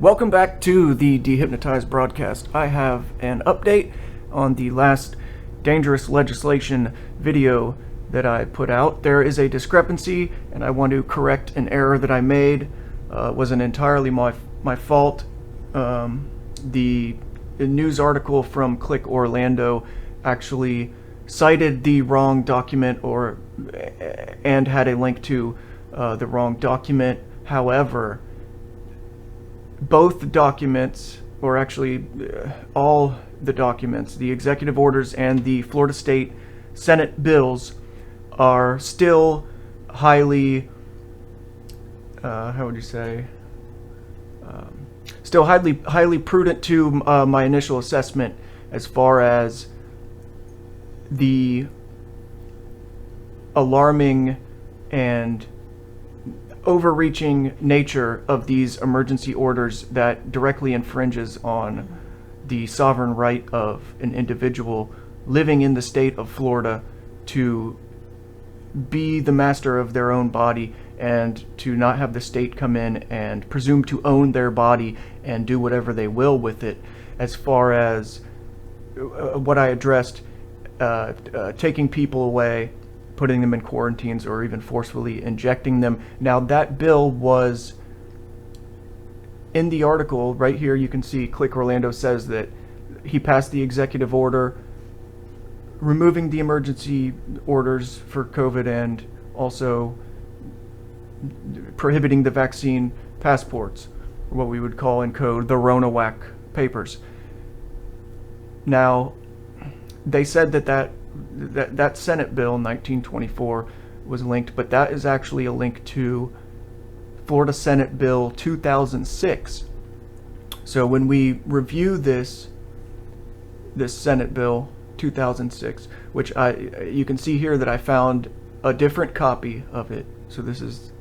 Welcome back to the De-Hypnotize broadcast. I have an update on the last dangerous legislation video that I put out. There is a discrepancy, and I want to correct an error that I made. It wasn't entirely my fault. The news article from Click Orlando actually cited the wrong document and had a link to the wrong document. However, both documents, or actually all the documents, the executive orders and the Florida State Senate bills, are still highly, still highly prudent to my initial assessment as far as the alarming and overreaching nature of these emergency orders that directly infringes on the sovereign right of an individual living in the state of Florida to be the master of their own body and to not have the state come in and presume to own their body and do whatever they will with it. As far as what I addressed, taking people away, putting them in quarantines, or even forcefully injecting them. Now, that bill was in the article right here. You can see Click Orlando says that he passed the executive order removing the emergency orders for COVID and also prohibiting the vaccine passports, or what we would call in code the RonaWac papers. Now, they said that Senate bill 1924 was linked, but that is actually a link to Florida Senate Bill 2006. So when we review this Senate Bill 2006, which you can see here that I found a different copy of it. So this is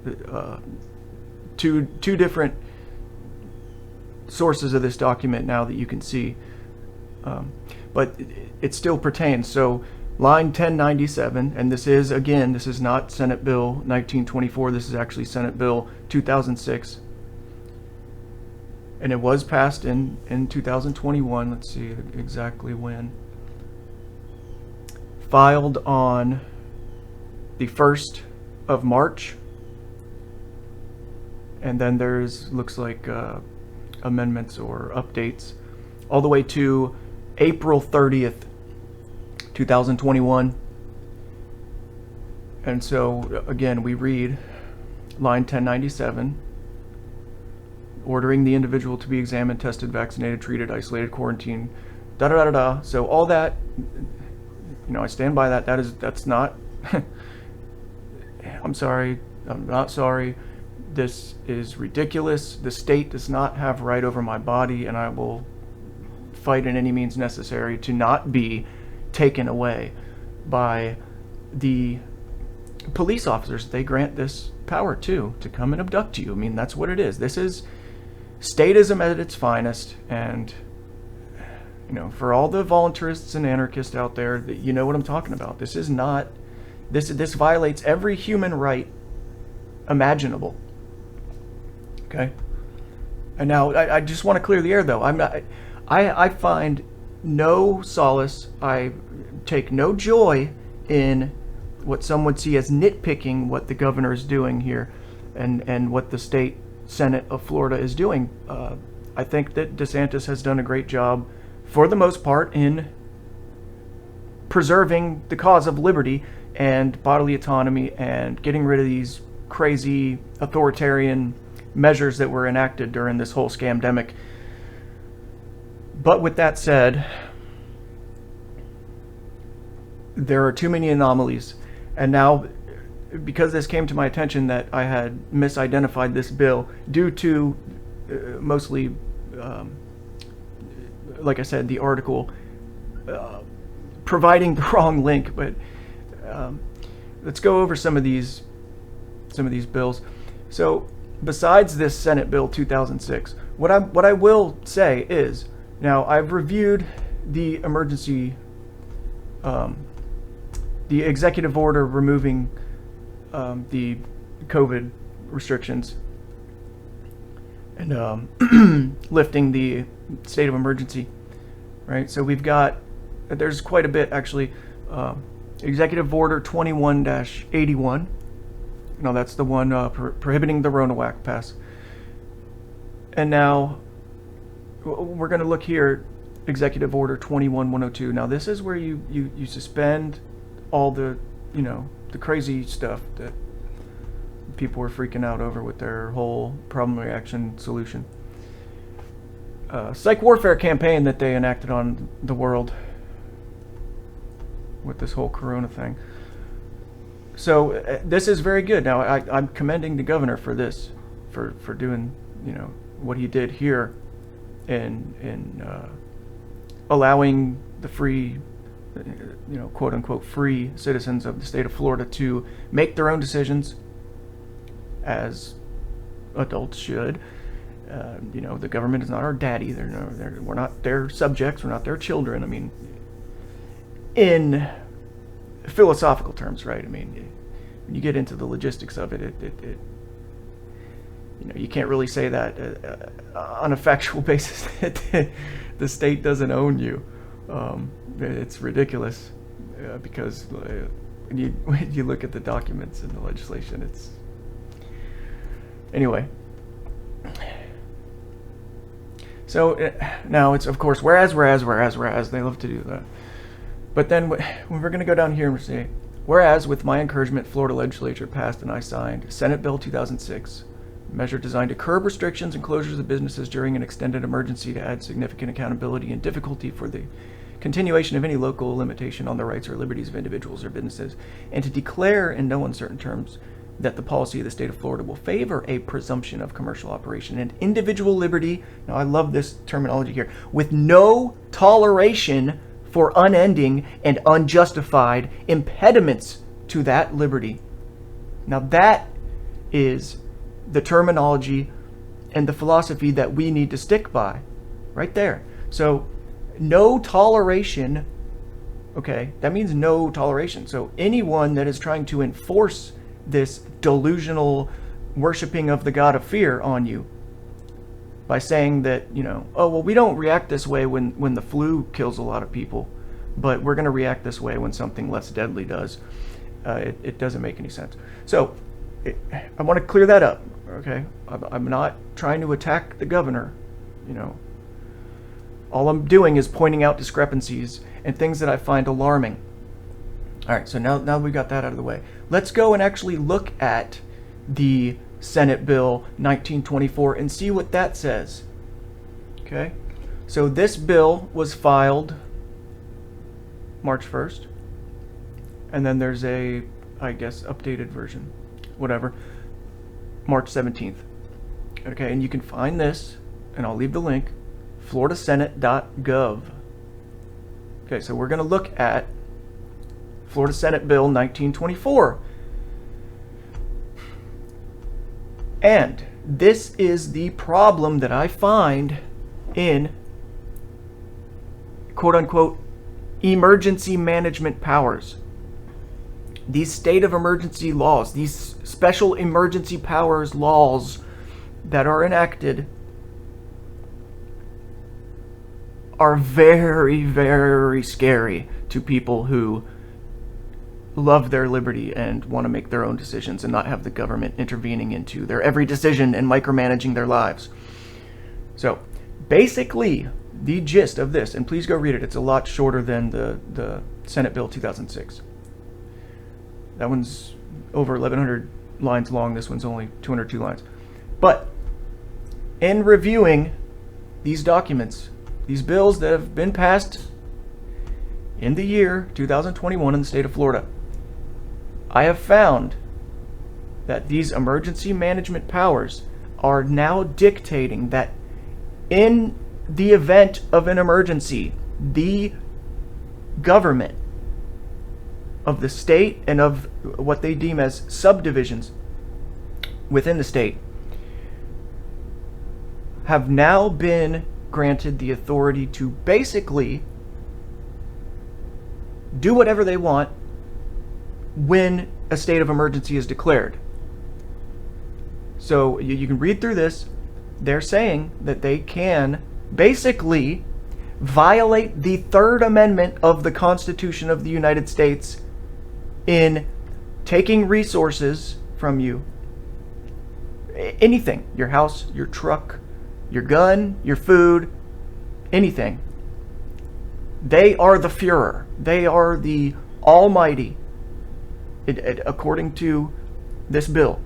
two different sources of this document now that you can see, but it still pertains. So line 1097, and this is not Senate Bill 1924, this is actually Senate Bill 2006. And it was passed in 2021, let's see exactly when. Filed on the 1st of March. And then looks like amendments or updates all the way to April 30th, 2021. And so again, we read line 1097, ordering the individual to be examined, tested, vaccinated, treated, isolated, quarantined, da da da da. So all that, I stand by that. That's not I'm sorry, I'm not sorry. This is ridiculous. The state does not have right over my body, and I will fight in any means necessary to not be taken away by the police officers they grant this power to come and abduct you. I mean, that's what it is. This is statism at its finest, and for all the voluntarists and anarchists out there, that you know what I'm talking about. This is not this violates every human right imaginable. Okay? And now I just want to clear the air, though. I find no solace, I take no joy in what some would see as nitpicking what the governor is doing here and what the state Senate of Florida is doing. I think that DeSantis has done a great job, for the most part, in preserving the cause of liberty and bodily autonomy and getting rid of these crazy authoritarian measures that were enacted during this whole scamdemic. But with that said, there are too many anomalies. And now, because this came to my attention that I had misidentified this bill due to mostly, like I said, the article providing the wrong link. But let's go over some of these bills. So besides this Senate Bill 2006, what I will say is, now I've reviewed the emergency, the executive order removing the COVID restrictions, and lifting the state of emergency, right? So we've got, there's quite a bit actually. Executive Order 21-81. No, that's the one prohibiting the Ronowak Pass. And now we're going to look here, Executive Order 21-102. Now this is where you suspend all the, the crazy stuff that people were freaking out over with their whole problem reaction solution. Psych warfare campaign that they enacted on the world with this whole corona thing. So this is very good. Now I'm commending the governor for this, for doing what he did here, in allowing the free, quote unquote free citizens of the state of Florida to make their own decisions, as adults should. The government is not our daddy. We're not their subjects. We're not their children. I mean, in philosophical terms, right? I mean, when you get into the logistics of it, you can't really say that on a factual basis that the state doesn't own you. It's ridiculous because when you look at the documents and the legislation, it's anyway. So now it's, of course, whereas they love to do that. But then when we're going to go down here and say, whereas with my encouragement, Florida legislature passed and I signed Senate Bill 2006, a measure designed to curb restrictions and closures of businesses during an extended emergency to add significant accountability and difficulty for the continuation of any local limitation on the rights or liberties of individuals or businesses, and to declare in no uncertain terms that the policy of the state of Florida will favor a presumption of commercial operation and individual liberty. Now I love this terminology here, with no toleration for unending and unjustified impediments to that liberty. Now that is the terminology and the philosophy that we need to stick by, right there. So no toleration, okay, that means no toleration. So anyone that is trying to enforce this delusional worshiping of the god of fear on you by saying that, oh, well, we don't react this way when the flu kills a lot of people, but we're going to react this way when something less deadly does. It doesn't make any sense. So I want to clear that up, okay? I'm not trying to attack the governor, All I'm doing is pointing out discrepancies and things that I find alarming. All right, so now we got that out of the way. Let's go and actually look at the Senate Bill 1924 and see what that says. Okay, so this bill was filed March 1st, and then there's a, I guess, updated version, whatever, March 17th. Okay, and you can find this, and I'll leave the link, floridasenate.gov. Okay, so we're going to look at Florida Senate Bill 1924. And this is the problem that I find in quote-unquote emergency management powers. These state of emergency laws, these special emergency powers laws that are enacted are very, very scary to people who love their liberty and want to make their own decisions and not have the government intervening into their every decision and micromanaging their lives. So basically the gist of this, and please go read it, it's a lot shorter than the Senate Bill 2006. That one's over 1,100 lines long. This one's only 202 lines. But in reviewing these documents, these bills that have been passed in the year 2021 in the state of Florida, I have found that these emergency management powers are now dictating that in the event of an emergency, the government of the state and of what they deem as subdivisions within the state have now been granted the authority to basically do whatever they want when a state of emergency is declared. So you can read through this, they're saying that they can basically violate the Third Amendment of the Constitution of the United States in taking resources from you. Anything. Your house, your truck, your gun, your food, anything. They are the Führer. They are the Almighty, according to this bill.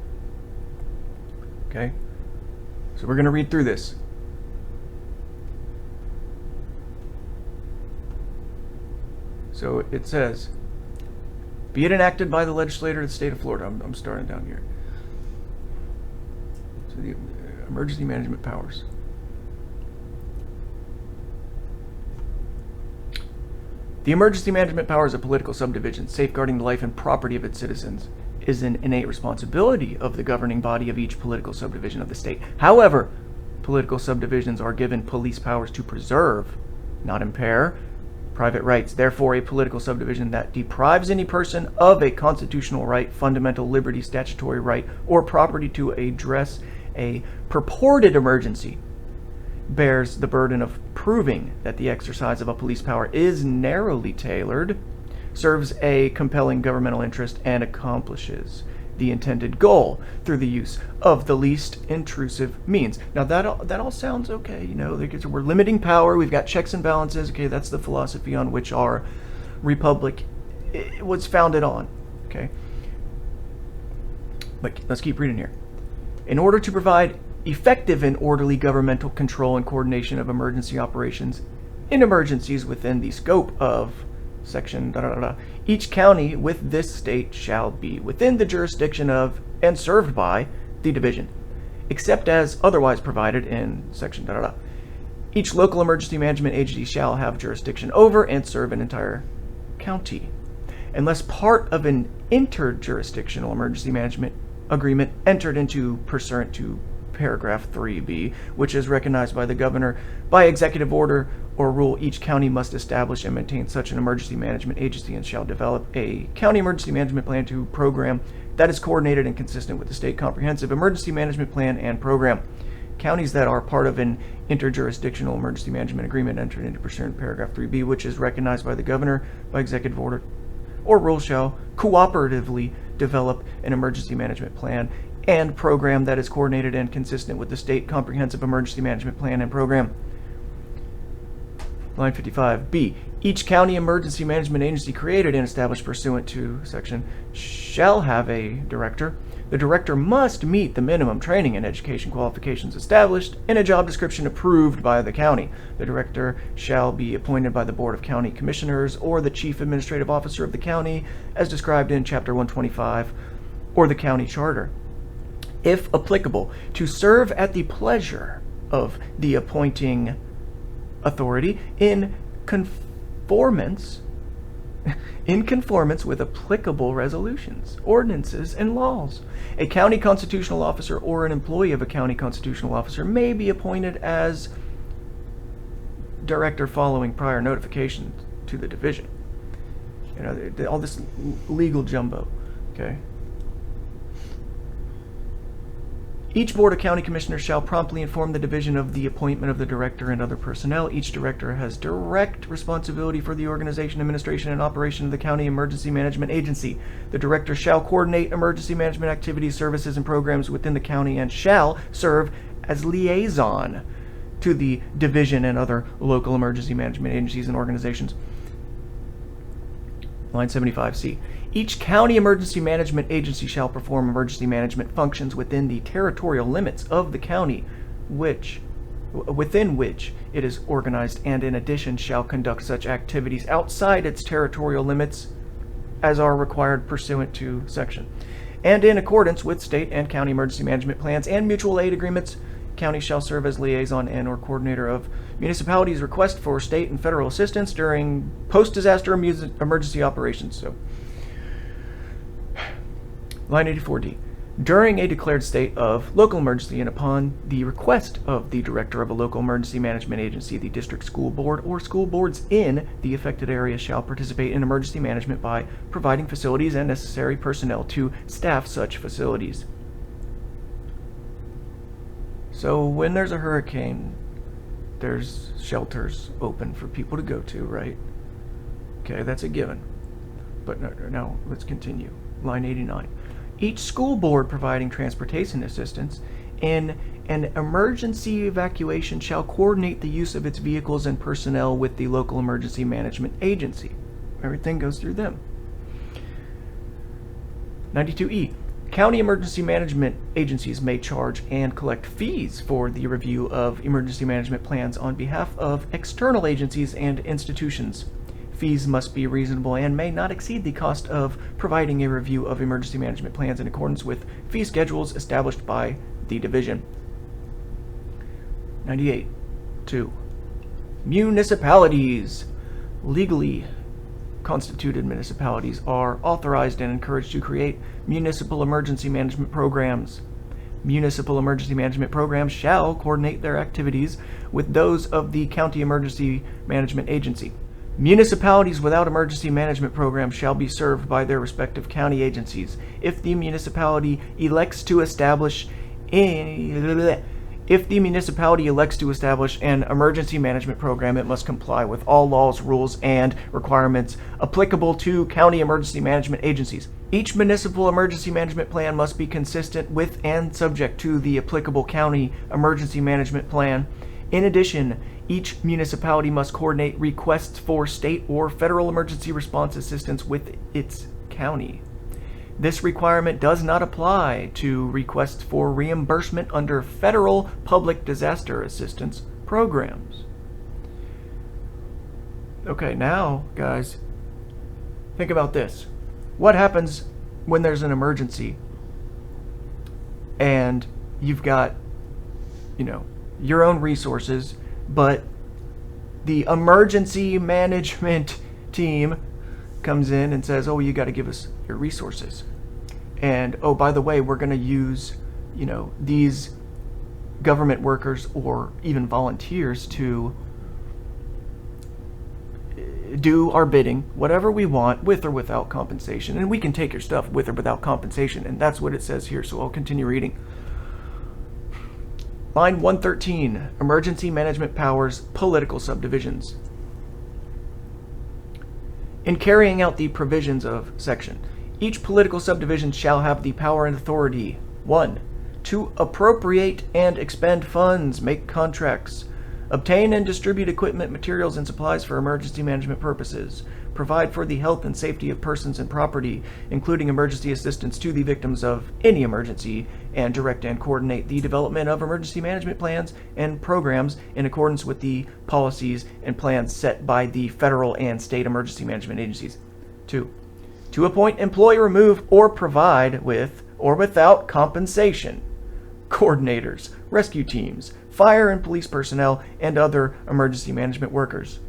Okay? So we're going to read through this. So it says, be it enacted by the legislature of the state of Florida. I'm starting down here. So the emergency management powers. The emergency management powers of political subdivisions, safeguarding the life and property of its citizens, is an innate responsibility of the governing body of each political subdivision of the state. However, political subdivisions are given police powers to preserve, not impair, private rights. Therefore, a political subdivision that deprives any person of a constitutional right, fundamental liberty, statutory right, or property to address a purported emergency bears the burden of proving that the exercise of a police power is narrowly tailored, serves a compelling governmental interest, and accomplishes the intended goal through the use of the least intrusive means. Now that all sounds okay, you know, we're limiting power, we've got checks and balances, okay, that's the philosophy on which our republic was founded on, okay? But let's keep reading here. In order to provide effective and orderly governmental control and coordination of emergency operations in emergencies within the scope of section each county with this state shall be within the jurisdiction of and served by the division, except as otherwise provided in section Each local emergency management agency shall have jurisdiction over and serve an entire county, unless part of an interjurisdictional emergency management agreement entered into pursuant to paragraph 3b, which is recognized by the governor by executive order or rule. Each county must establish and maintain such an emergency management agency and shall develop a county emergency management plan to program that is coordinated and consistent with the state comprehensive emergency management plan and program. Counties that are part of an interjurisdictional emergency management agreement entered into pursuant to paragraph 3b, which is recognized by the governor by executive order or rule, shall cooperatively develop an emergency management plan and program that is coordinated and consistent with the state comprehensive emergency management plan and program. Line 55B. Each county emergency management agency created and established pursuant to section shall have a director. The director must meet the minimum training and education qualifications established in a job description approved by the county. The director shall be appointed by the Board of County Commissioners or the Chief Administrative Officer of the county as described in Chapter 125 or the county charter, if applicable, to serve at the pleasure of the appointing authority in conformance with applicable resolutions, ordinances, and laws. A county constitutional officer or an employee of a county constitutional officer may be appointed as director following prior notification to the division. You know, all this legal jumbo, okay? Each Board of County Commissioners shall promptly inform the division of the appointment of the director and other personnel. Each director has direct responsibility for the organization, administration, and operation of the county emergency management agency. The director shall coordinate emergency management activities, services, and programs within the county and shall serve as liaison to the division and other local emergency management agencies and organizations. Line 75C. Each county emergency management agency shall perform emergency management functions within the territorial limits of the county within which it is organized, and in addition shall conduct such activities outside its territorial limits as are required pursuant to section. And in accordance with state and county emergency management plans and mutual aid agreements, county shall serve as liaison and or coordinator of municipalities' request for state and federal assistance during post-disaster emergency operations. So, line 84D. During a declared state of local emergency and upon the request of the director of a local emergency management agency, the district school board or school boards in the affected area shall participate in emergency management by providing facilities and necessary personnel to staff such facilities. So when there's a hurricane, there's shelters open for people to go to, right? Okay, that's a given. But no, let's continue. Line 89. Each school board providing transportation assistance in an emergency evacuation shall coordinate the use of its vehicles and personnel with the local emergency management agency. Everything goes through them. 92E. County emergency management agencies may charge and collect fees for the review of emergency management plans on behalf of external agencies and institutions. Fees must be reasonable and may not exceed the cost of providing a review of emergency management plans in accordance with fee schedules established by the division. 98. 2. Municipalities. Legally constituted municipalities are authorized and encouraged to create municipal emergency management programs. Municipal emergency management programs shall coordinate their activities with those of the county emergency management agency. Municipalities without emergency management programs shall be served by their respective county agencies. If the municipality elects to establish an emergency management program, it must comply with all laws, rules, and requirements applicable to county emergency management agencies. Each municipal emergency management plan must be consistent with and subject to the applicable county emergency management plan. In addition, each municipality must coordinate requests for state or federal emergency response assistance with its county. This requirement does not apply to requests for reimbursement under federal public disaster assistance programs. Okay, now, guys, think about this. What happens when there's an emergency and you've got, your own resources, but the emergency management team comes in and says, oh, you got to give us your resources. And, oh, by the way, we're going to use, these government workers or even volunteers to do our bidding, whatever we want, with or without compensation. And we can take your stuff with or without compensation. And that's what it says here. So I'll continue reading. Line 113, Emergency Management Powers, Political Subdivisions. In carrying out the provisions of section, each political subdivision shall have the power and authority: 1. To appropriate and expend funds, make contracts, obtain and distribute equipment, materials, and supplies for emergency management purposes, provide for the health and safety of persons and property, including emergency assistance to the victims of any emergency, and direct and coordinate the development of emergency management plans and programs in accordance with the policies and plans set by the federal and state emergency management agencies. 2. To appoint, employ, remove, or provide with or without compensation coordinators, rescue teams, fire and police personnel, and other emergency management workers.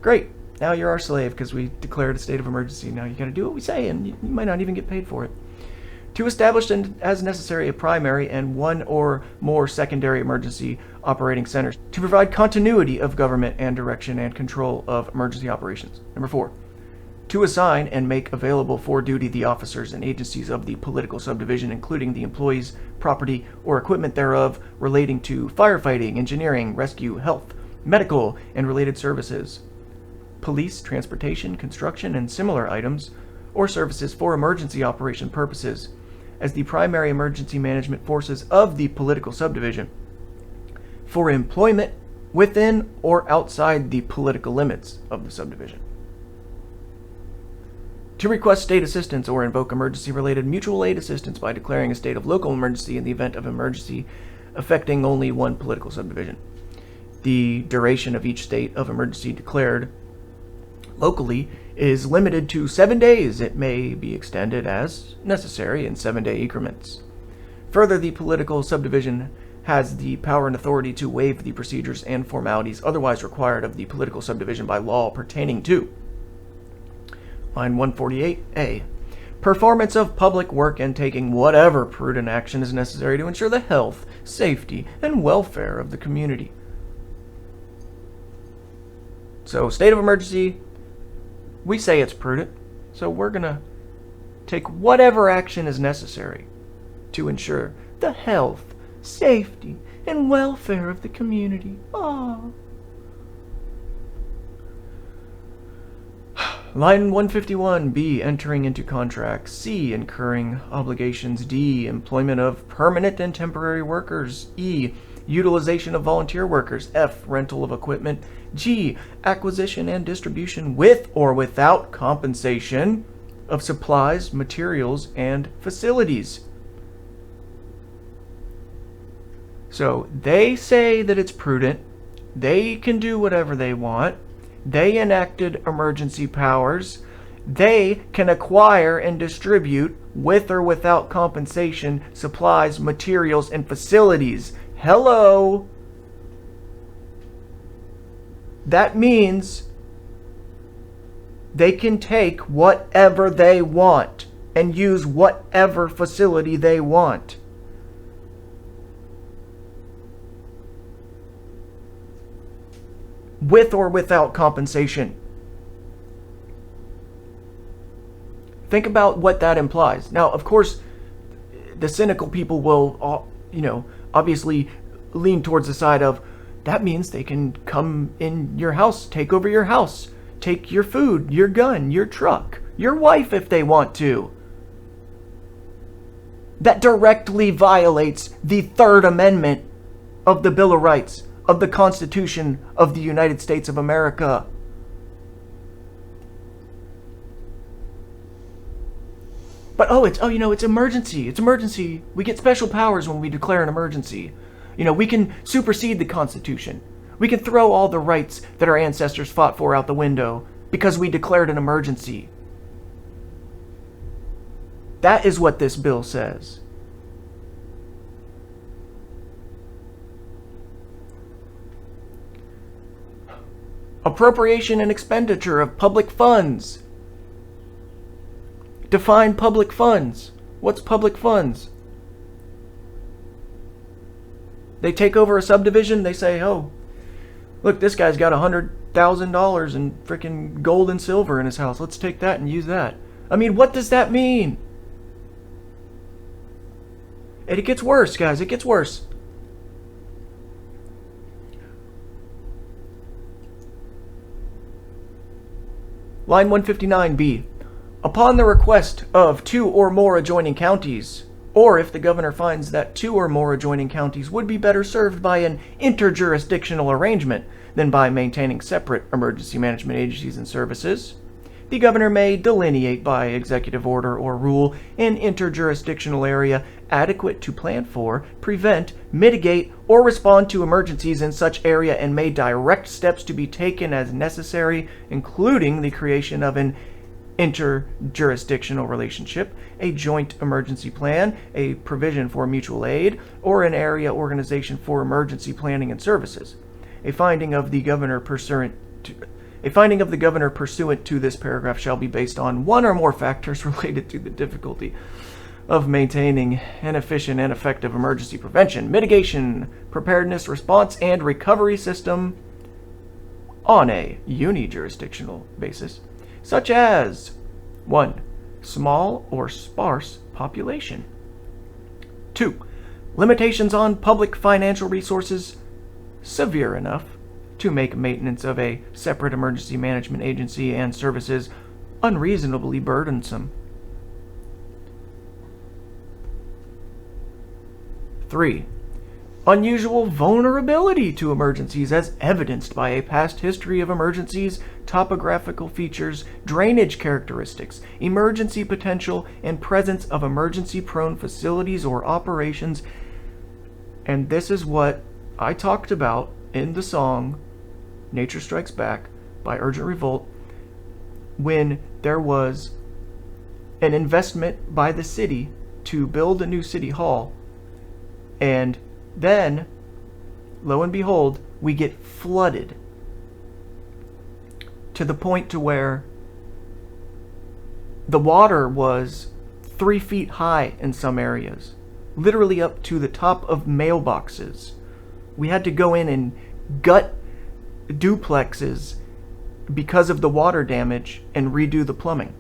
Great. Now you're our slave because we declared a state of emergency. Now you got to do what we say, and you might not even get paid for it. To establish as necessary a primary and one or more secondary emergency operating centers to provide continuity of government and direction and control of emergency operations. Number 4. To assign and make available for duty the officers and agencies of the political subdivision, including the employees, property, or equipment thereof relating to firefighting, engineering, rescue, health, medical, and related services, police, transportation, construction, and similar items or services for emergency operation purposes as the primary emergency management forces of the political subdivision for employment within or outside the political limits of the subdivision. To request state assistance or invoke emergency-related mutual aid assistance by declaring a state of local emergency in the event of emergency affecting only one political subdivision. The duration of each state of emergency declared locally is limited to 7 days. It may be extended as necessary in 7-day increments. Further, the political subdivision has the power and authority to waive the procedures and formalities otherwise required of the political subdivision by law pertaining to line 148A. Performance of public work and taking whatever prudent action is necessary to ensure the health, safety, and welfare of the community. So, state of emergency, we say it's prudent, so we're going to take whatever action is necessary to ensure the health, safety, and welfare of the community. Aww. Line 151, B, entering into contracts. C, incurring obligations. D, employment of permanent and temporary workers. E, utilization of volunteer workers. F, rental of equipment. G, acquisition and distribution with or without compensation of supplies, materials, and facilities. So they say that it's prudent. They can do whatever they want. They enacted emergency powers. They can acquire and distribute, with or without compensation, supplies, materials, and facilities. Hello! That means they can take whatever they want and use whatever facility they want. With or without compensation. Think about what that implies. Now, of course, the cynical people will, obviously lean towards the side of, that means they can come in your house, take over your house, take your food, your gun, your truck, your wife if they want to. That directly violates the Third Amendment of the Bill of Rights, of the Constitution of the United States of America. But it's emergency. It's emergency. We get special powers when we declare an emergency. We can supersede the Constitution. We can throw all the rights that our ancestors fought for out the window because we declared an emergency. That is what this bill says. Appropriation and expenditure of public funds. Define public funds. What's public funds? They take over a subdivision, they say, oh, look, this guy's got $100,000 in freaking gold and silver in his house. Let's take that and use that. I mean, what does that mean? And it gets worse, guys. It gets worse. Line 159B. Upon the request of 2 or more adjoining counties, or if the governor finds that 2 or more adjoining counties would be better served by an interjurisdictional arrangement than by maintaining separate emergency management agencies and services, the governor may delineate by executive order or rule an interjurisdictional area adequate to plan for, prevent, mitigate, or respond to emergencies in such area and may direct steps to be taken as necessary, including the creation of an interjurisdictional relationship, a joint emergency plan, a provision for mutual aid, or an area organization for emergency planning and services. A finding of the governor pursuant to this paragraph shall be based on one or more factors related to the difficulty of maintaining an efficient and effective emergency prevention, mitigation, preparedness, response, and recovery system on a unijurisdictional basis, such as 1. Small or sparse population. 2. Limitations on public financial resources severe enough to make maintenance of a separate emergency management agency and services unreasonably burdensome. 3. Unusual vulnerability to emergencies as evidenced by a past history of emergencies, topographical features, drainage characteristics, emergency potential, and presence of emergency-prone facilities or operations. And this is what I talked about in the song Nature Strikes Back by Urgent Revolt, when there was an investment by the city to build a new city hall, and then, lo and behold, we get flooded to the point to where the water was 3 feet high in some areas, literally up to the top of mailboxes. We had to go in and gut duplexes because of the water damage and redo the plumbing.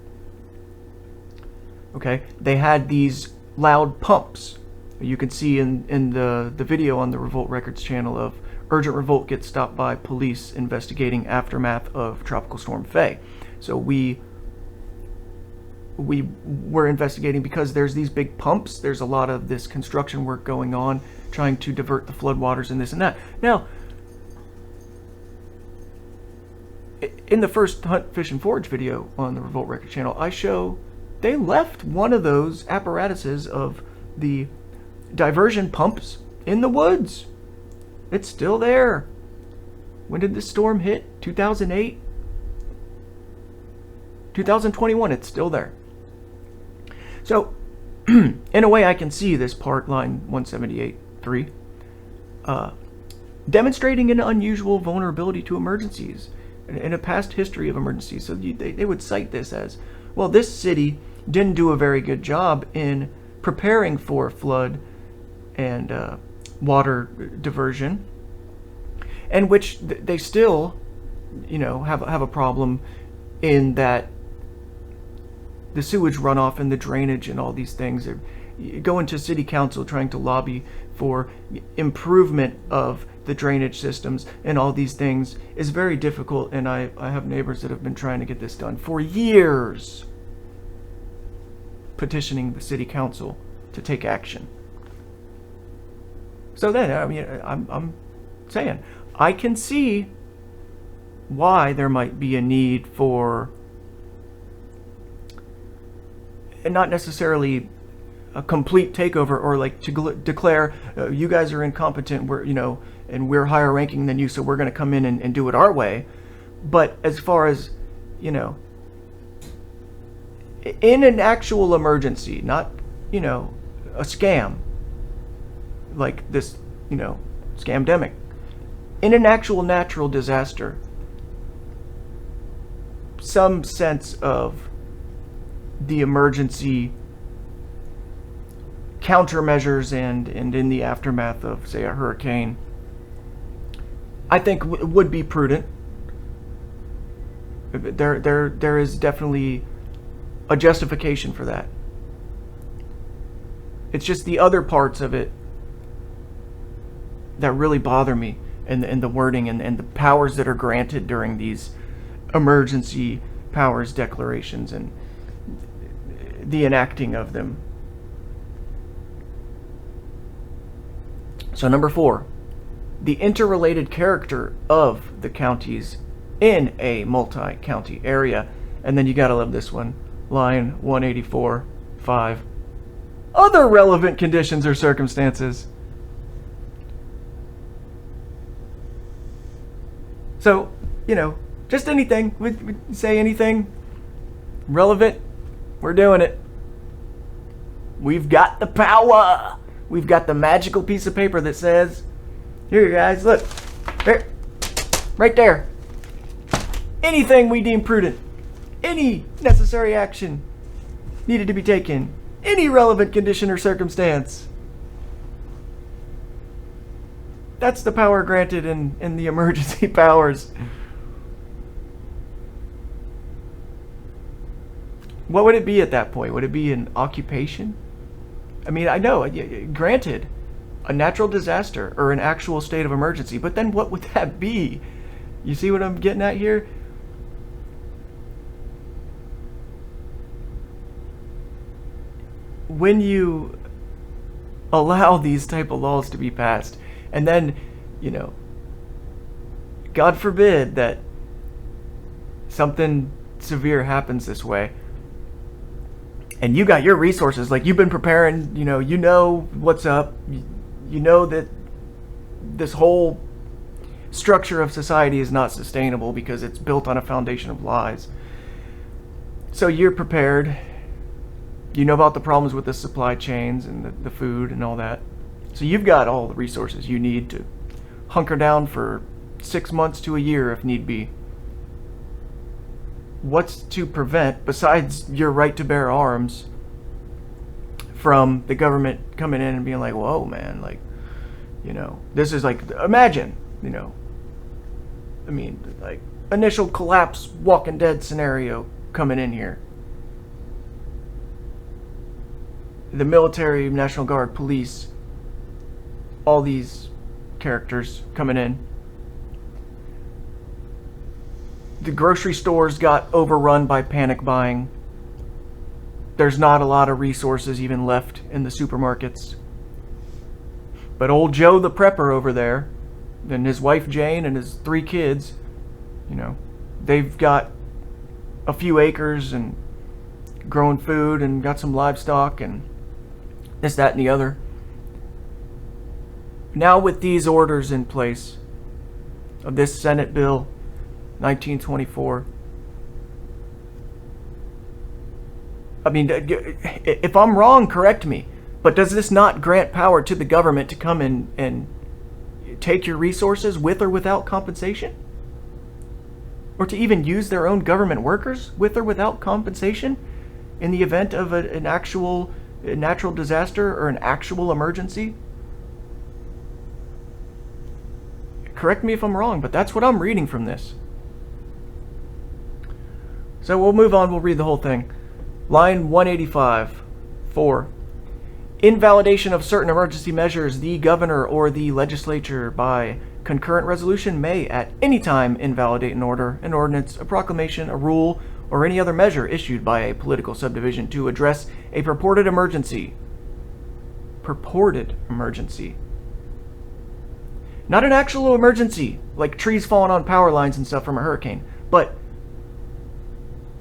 Okay, they had these loud pumps You can see in the video on the Revolt Records channel of Urgent Revolt gets stopped by police investigating aftermath of Tropical Storm Faye. So we were investigating because there's these big pumps. There's a lot of this construction work going on, trying to divert the floodwaters and this and that. Now, in the first Hunt, Fish, and Forage video on the Revolt Records channel, I show they left one of those apparatuses of the diversion pumps in the woods. It's still there. When did this storm hit? 2008? 2021, it's still there. So, in a way, I can see this part, line 178.3, demonstrating an unusual vulnerability to emergencies in a past history of emergencies. So they would cite this as, well, this city didn't do a very good job in preparing for flood and water diversion, and which they still, have a problem in that the sewage runoff and the drainage and all these things. You go into city council trying to lobby for improvement of the drainage systems and all these things is very difficult, and I have neighbors that have been trying to get this done for years, petitioning the city council to take action. So then, I'm saying, I can see why there might be a need for, and not necessarily a complete takeover, or like to declare you guys are incompetent, and we're higher ranking than you, so we're going to come in and do it our way. But as far as, in an actual emergency, not, a scam like this, scamdemic, in an actual natural disaster, some sense of the emergency countermeasures and in the aftermath of, say, a hurricane, I think would be prudent. There is definitely a justification for that. It's just the other parts of it that really bother me, and the wording and the powers that are granted during these emergency powers declarations and the enacting of them. So number 4, the interrelated character of the counties in a multi-county area. And then you gotta love this one, line 184.5. Other relevant conditions or circumstances. So, just anything. We say anything relevant, we're doing it. We've got the power. We've got the magical piece of paper that says, here you guys, look, there, right there. Anything we deem prudent, any necessary action needed to be taken, any relevant condition or circumstance. That's the power granted in the emergency powers. What would it be at that point? Would it be an occupation? I mean, I know, granted, a natural disaster or an actual state of emergency, but then what would that be? You see what I'm getting at here? When you allow these type of laws to be passed, and then, God forbid that something severe happens this way, and you got your resources, like you've been preparing, you know what's up, you know that this whole structure of society is not sustainable because it's built on a foundation of lies. So you're prepared. You know about the problems with the supply chains and the food and all that. So you've got all the resources you need to hunker down for 6 months to a year if need be. What's to prevent, besides your right to bear arms, from the government coming in and being like, whoa, man, like, this is like, imagine, like, initial collapse, Walking Dead scenario coming in here. the military, National Guard, police, all these characters coming in. The grocery stores got overrun by panic buying. There's not a lot of resources even left in the supermarkets. But old Joe the prepper over there, and his wife Jane and his 3 kids, they've got a few acres and growing food and got some livestock and this, that, and the other. Now with these orders in place of this Senate Bill 1924, I mean, if I'm wrong, correct me, but does this not grant power to the government to come in and take your resources with or without compensation? Or to even use their own government workers with or without compensation in the event of an actual natural disaster or an actual emergency? Correct me if I'm wrong, but that's what I'm reading from this. So we'll move on, we'll read the whole thing. Line 185, 4. Invalidation of certain emergency measures, the governor or the legislature by concurrent resolution may at any time invalidate an order, an ordinance, a proclamation, a rule, or any other measure issued by a political subdivision to address a purported emergency. Purported emergency. Not an actual emergency, like trees falling on power lines and stuff from a hurricane, but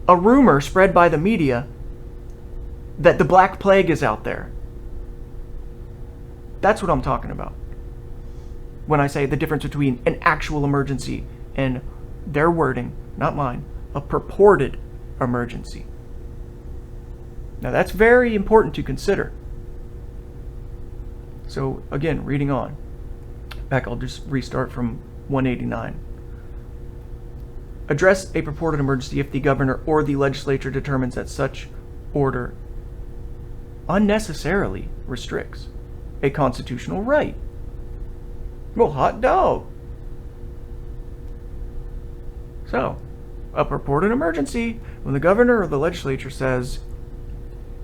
a rumor spread by the media that the Black Plague is out there. That's what I'm talking about when I say the difference between an actual emergency and their wording, not mine, a purported emergency. Now that's very important to consider. So again, reading on. Back, I'll just restart from 189. Address a purported emergency if the governor or the legislature determines that such order unnecessarily restricts a constitutional right. Well, hot dog. So, a purported emergency when the governor or the legislature says,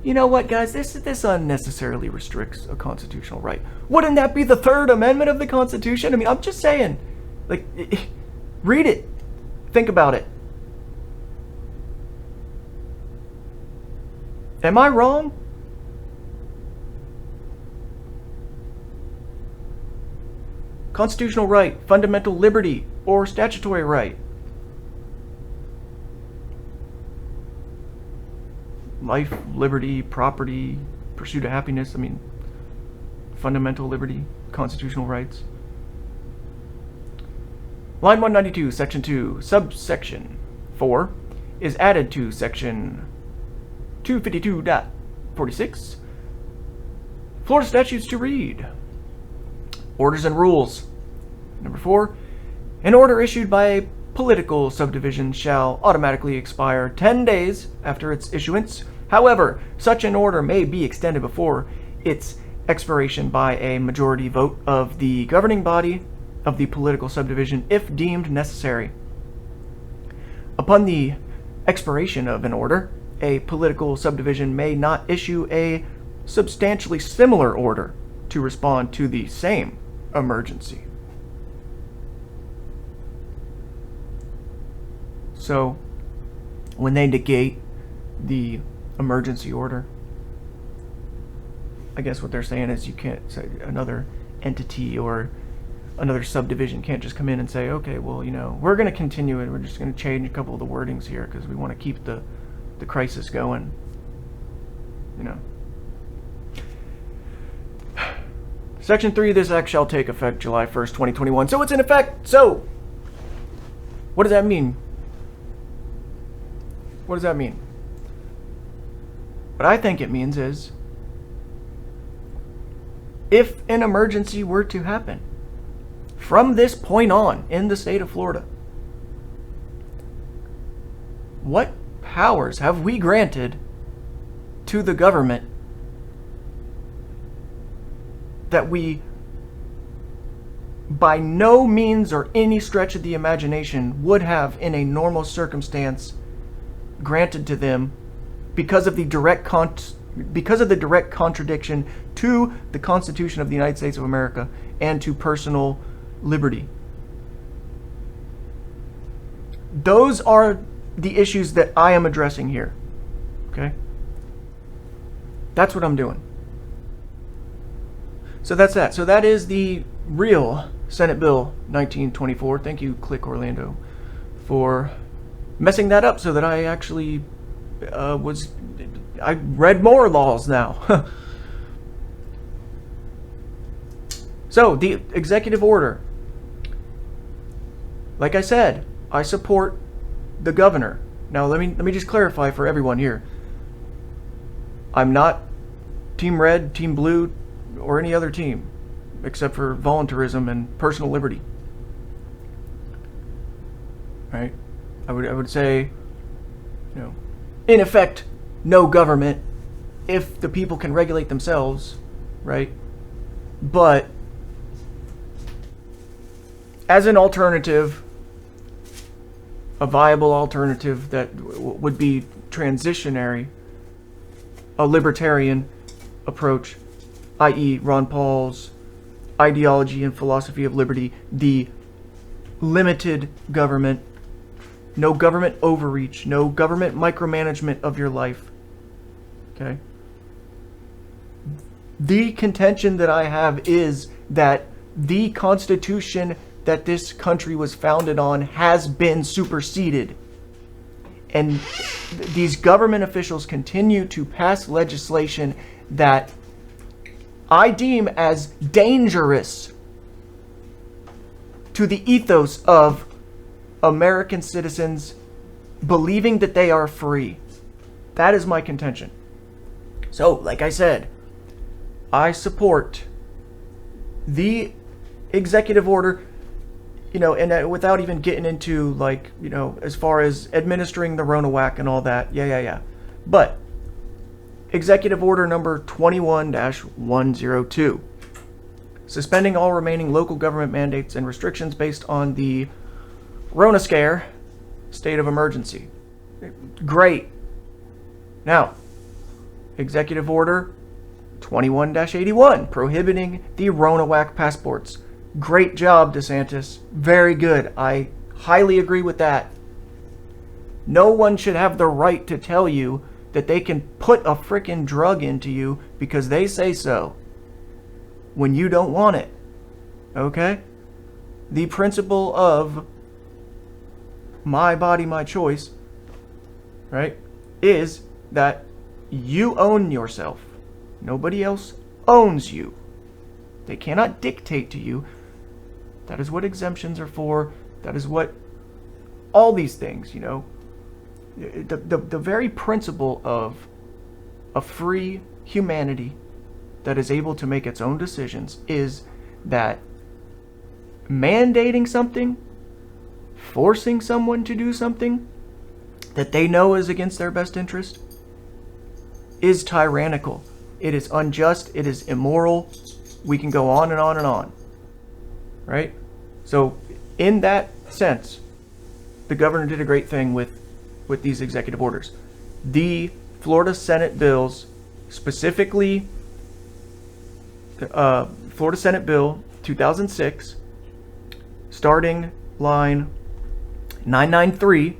you know what, guys, this unnecessarily restricts a constitutional right. Wouldn't that be the Third Amendment of the Constitution? I mean, I'm just saying. Like, read it. Think about it. Am I wrong? Constitutional right, fundamental liberty, or statutory right. Life, liberty, property, pursuit of happiness. I mean, fundamental liberty, constitutional rights. Line 192, section 2, subsection 4 is added to section 252.46. Florida statutes to read. Orders and rules. Number 4, an order issued by a political subdivision shall automatically expire 10 days after its issuance. However, such an order may be extended before its expiration by a majority vote of the governing body of the political subdivision if deemed necessary. Upon the expiration of an order, a political subdivision may not issue a substantially similar order to respond to the same emergency. So, when they negate the emergency order, I guess what they're saying is you can't say another entity or another subdivision can't just come in and say, okay, well, we're going to continue it. We're just going to change a couple of the wordings here because we want to keep the crisis going. Section 3, this act shall take effect July 1st, 2021. So it's in effect. So, what does that mean? What does that mean? What I think it means is, if an emergency were to happen, from this point on in the state of Florida, what powers have we granted to the government that we, by no means or any stretch of the imagination, would have in a normal circumstance granted to them because of the direct because of the direct contradiction to the Constitution of the United States of America and to personal liberty. Those are the issues that I am addressing here. Okay? That's what I'm doing. So that's that. So that is the real Senate Bill 1924. Thank you, Click Orlando, for messing that up so that I actually I read more laws now. So, the executive order. Like I said, I support the governor. Now, let me just clarify for everyone here. I'm not Team Red, Team Blue, or any other team, except for voluntarism and personal liberty. Right? I would say, you know, in effect, no government if the people can regulate themselves, right? But as an alternative, a viable alternative that would be transitionary, a libertarian approach, i.e. Ron Paul's ideology and philosophy of liberty, the limited government, no government overreach, no government micromanagement of your life. Okay? The contention that I have is that the Constitution that this country was founded on has been superseded. And these government officials continue to pass legislation that I deem as dangerous to the ethos of American citizens believing that they are free. That is my contention. So, like I said, I support the executive order, you know, and without even getting into, like, you know, as far as administering the Rona whack and all that. Yeah. But executive order number 21-102. Suspending all remaining local government mandates and restrictions based on the Rona scare, state of emergency. Great. Now, executive order 21-81, prohibiting the Rona whack passports. Great job, DeSantis. Very good. I highly agree with that. No one should have the right to tell you that they can put a frickin' drug into you because they say so when you don't want it. Okay? The principle of my body, my choice, right, is that you own yourself. Nobody else owns you. They cannot dictate to you. That is what exemptions are for. That is what all these things, you know. The very principle of a free humanity that is able to make its own decisions is that mandating something, forcing someone to do something that they know is against their best interest is tyrannical. It is unjust. It is immoral. We can go on and on and on. Right? So, in that sense, the governor did a great thing with these executive orders. The Florida Senate bills, specifically Florida Senate Bill 2006, starting line 993,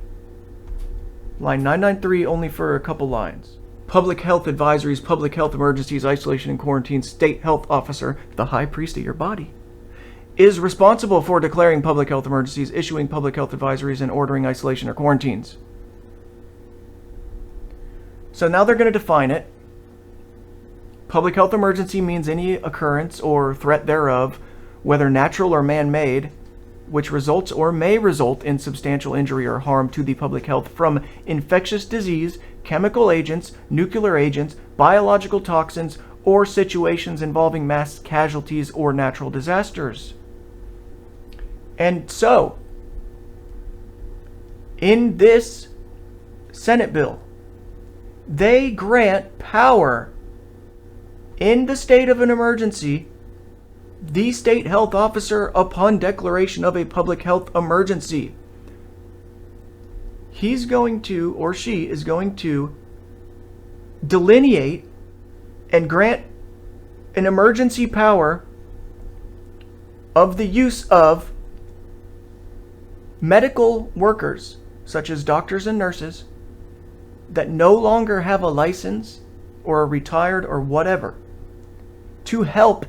only for a couple lines. Public health advisories, public health emergencies, isolation and quarantine, state health officer, the high priest of your body, is responsible for declaring public health emergencies, issuing public health advisories, and ordering isolation or quarantines. So now they're going to define it. Public health emergency means any occurrence or threat thereof, whether natural or man-made, which results or may result in substantial injury or harm to the public health from infectious disease, chemical agents, nuclear agents, biological toxins, or situations involving mass casualties or natural disasters. And so, in this Senate bill, they grant power in the state of an emergency, the state health officer, upon declaration of a public health emergency, he's going to, or she is going to, delineate and grant an emergency power of the use of medical workers, such as doctors and nurses, that no longer have a license or are retired or whatever, to help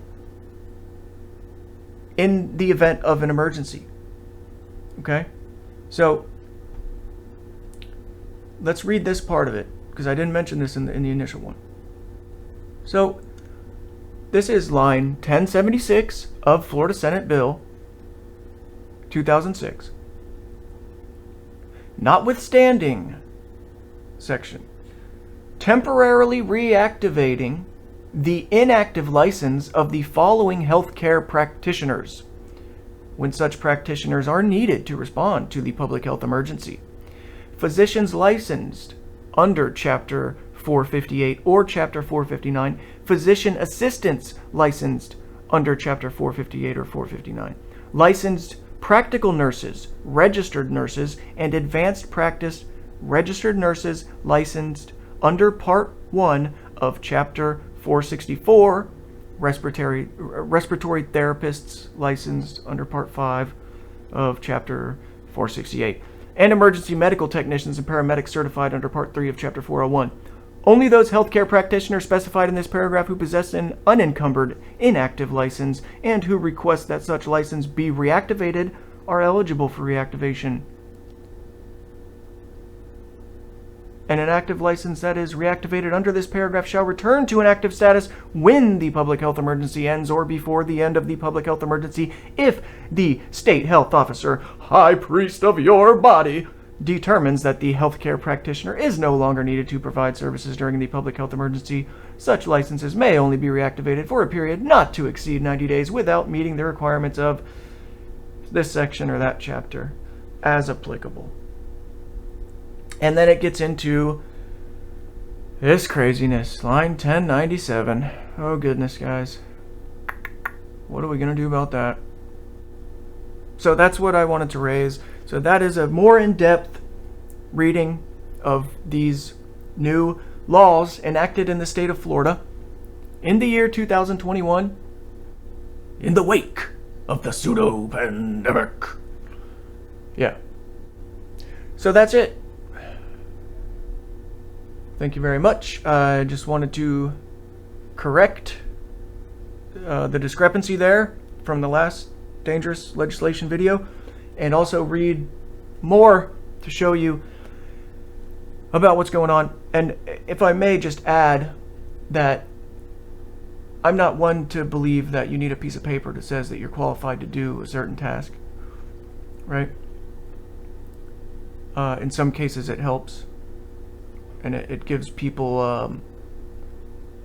in the event of an emergency. Okay? So, let's read this part of it, because I didn't mention this in the initial one. So, this is line 1076 of Florida Senate Bill 2006. Notwithstanding, section, temporarily reactivating the inactive license of the following healthcare practitioners when such practitioners are needed to respond to the public health emergency. Physicians licensed under Chapter 458 or Chapter 459, physician assistants licensed under Chapter 458 or 459, licensed practical nurses, registered nurses, and advanced practice registered nurses licensed under Part 1 of Chapter 464, respiratory therapists licensed under Part 5 of Chapter 468, and emergency medical technicians and paramedics certified under Part 3 of Chapter 401. Only those healthcare practitioners specified in this paragraph who possess an unencumbered, inactive license and who request that such license be reactivated are eligible for reactivation. An inactive license that is reactivated under this paragraph shall return to an active status when the public health emergency ends or before the end of the public health emergency if the state health officer, high priest of your body, determines that the healthcare practitioner is no longer needed to provide services during the public health emergency. Such licenses may only be reactivated for a period not to exceed 90 days without meeting the requirements of this section or that chapter as applicable. And then it gets into this craziness. Line 1097. Oh goodness, guys. What are we going to do about that? So that's what I wanted to raise. So that is a more in-depth reading of these new laws enacted in the state of Florida in the year 2021 in the wake of the pseudo-pandemic. Yeah. So that's it. Thank you very much. I just wanted to correct the discrepancy there from the last dangerous legislation video, and also read more to show you about what's going on. And if I may just add that I'm not one to believe that you need a piece of paper that says that you're qualified to do a certain task, right? In some cases it helps, and it gives people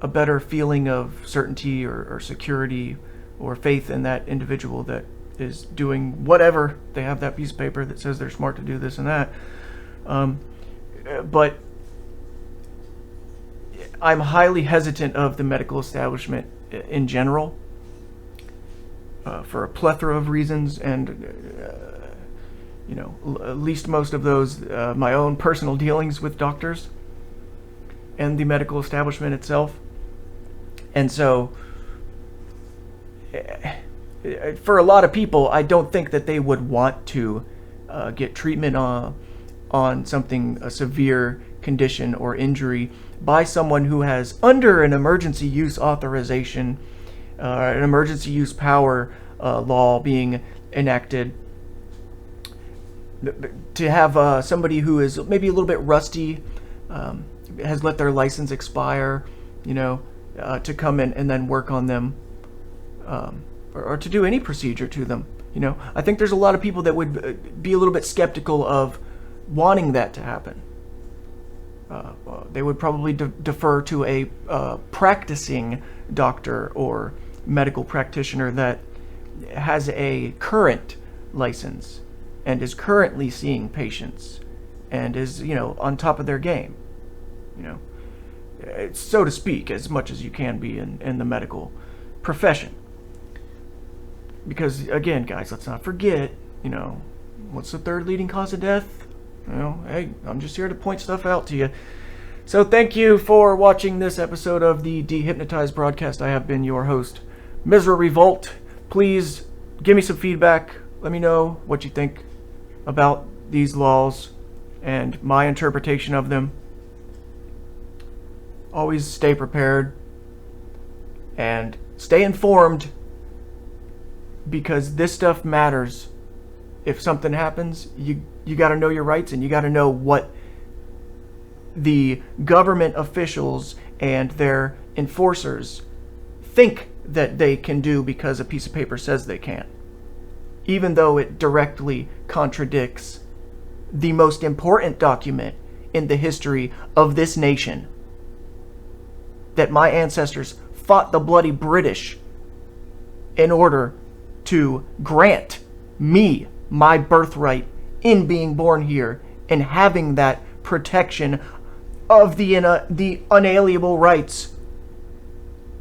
a better feeling of certainty or security or faith in that individual that is doing whatever. They have that piece of paper that says they're smart to do this and that. But I'm highly hesitant of the medical establishment in general for a plethora of reasons, and at least most of those my own personal dealings with doctors and the medical establishment itself. And so for a lot of people, I don't think that they would want to get treatment on something, a severe condition or injury, by someone who has, under an emergency use authorization, an emergency use power law being enacted, to have somebody who is maybe a little bit rusty, has let their license expire, to come in and then work on them, or to do any procedure to them. I think there's a lot of people that would be a little bit skeptical of wanting that to happen. They would probably defer to a practicing doctor or medical practitioner that has a current license and is currently seeing patients and is, on top of their game, so to speak, as much as you can be in the medical profession. Because again, guys, let's not forget, what's the third leading cause of death? Hey, I'm just here to point stuff out to you. So thank you for watching this episode of the De-Hypnotize broadcast. I have been your host, Mizzra Revolt. Please give me some feedback. Let me know what you think about these laws and my interpretation of them. Always stay prepared and stay informed, because this stuff matters. If something happens, you got to know your rights, and you got to know what the government officials and their enforcers think that they can do because a piece of paper says they can, even though it directly contradicts the most important document in the history of this nation, that my ancestors fought the bloody British in order to grant me my birthright in being born here and having that protection of the unalienable rights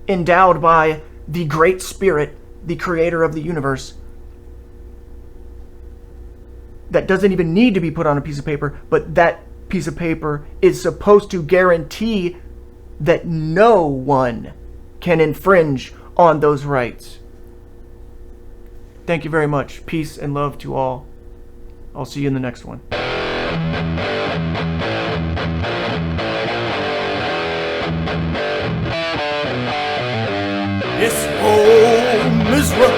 endowed by the Great Spirit, the creator of the universe, that doesn't even need to be put on a piece of paper, but that piece of paper is supposed to guarantee that no one can infringe on those rights. Thank you very much. Peace and love to all. I'll see you in the next one. Yes, oh, Mizzra.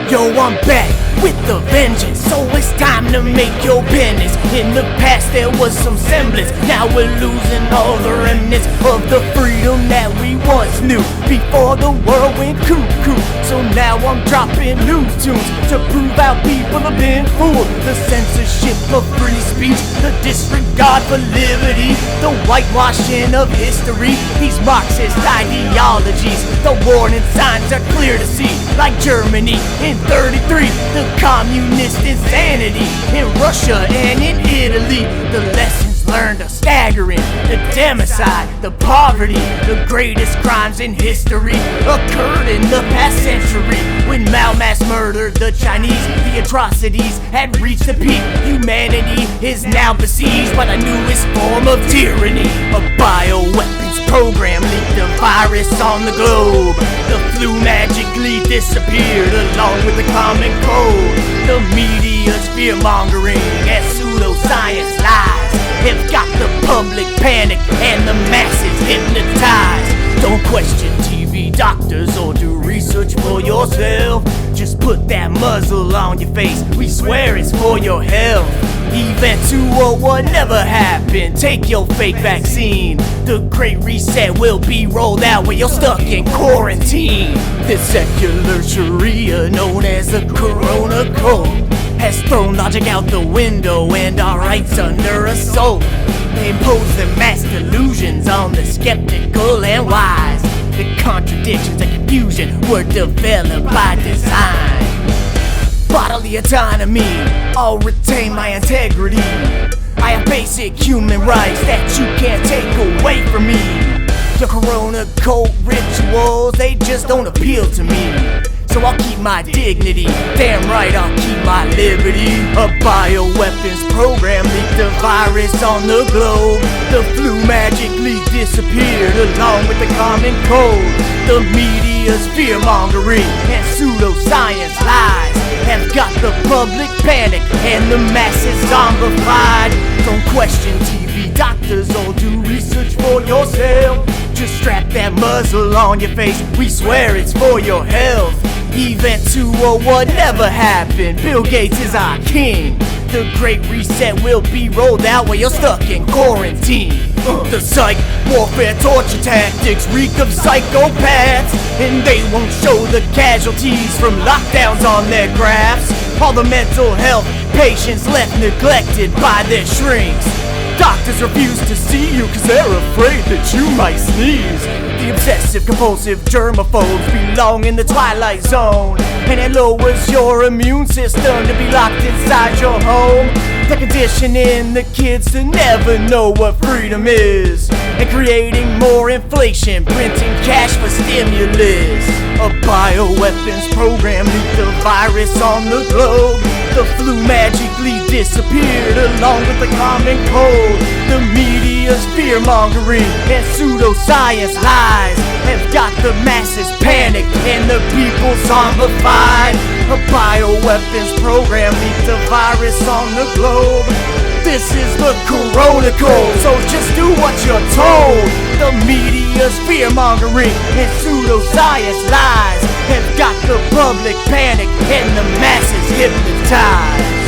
Yo, I'm back with the vengeance, so it's time to make your business. In the past there was some semblance, now we're losing all the remnants of the freedom that we once knew before the world went cuckoo. So now I'm dropping new tunes to prove how people have been fooled. The censorship of free speech, the disregard for liberty, the whitewashing of history, these Marxist ideologies. The warning signs are clear to see, like Germany in 33, the communist insanity in Russia and in Italy. The lessons learned are staggering. The democide, the poverty, the greatest crimes in history occurred in the past century. When Mao mass murdered the Chinese, the atrocities had reached a peak. Humanity is now besieged by the newest form of tyranny. A bioweapons program leaked a virus on the globe. The flu magically disappeared along with the common cold. The media's fear-mongering and pseudoscience lies have got the public panicked and the masses hypnotized. Don't question TV doctors or do research for yourself. Just put that muzzle on your face, we swear it's for your health. Event 201 never happened, take your fake vaccine. The Great Reset will be rolled out when you're stuck in quarantine. The secular Sharia, known as the Corona Code, has thrown logic out the window and our rights under assault. They impose their mass delusions on the skeptical and wise. The contradictions and confusion were developed by design. Bodily autonomy, I'll retain my integrity. I have basic human rights that you can't take away from me. Your Corona cult rituals, they just don't appeal to me. So I'll keep my dignity, damn right I'll keep my liberty. A bioweapons program leaked a virus on the globe. The flu magically disappeared along with the common cold. The media's fear-mongering and pseudoscience lies have got the public panic and the masses zombified. Don't question TV doctors or do research for yourself. Just strap that muzzle on your face, we swear it's for your health. Event 201 never happened, Bill Gates is our king. The Great Reset will be rolled out while you're stuck in quarantine. The psych warfare torture tactics reek of psychopaths, and they won't show the casualties from lockdowns on their graphs. All the mental health patients left neglected by their shrinks. Doctors refuse to see you cause they're afraid that you might sneeze. The obsessive compulsive germaphobes belong in the twilight zone, and it lowers your immune system to be locked inside your home. They're conditioning the kids to never know what freedom is, and creating more inflation, printing cash for stimulus. A bioweapons program nuked the virus on the globe. The flu magically disappeared along with the common cold. The media's fear-mongering and pseudoscience lies have got the masses panicked and the people zombified. A bioweapons program leaked the virus on the globe. This is the Corona Code, so just do what you're told. The media's fear-mongering and pseudoscience lies have got the public panicked and the masses hypnotized.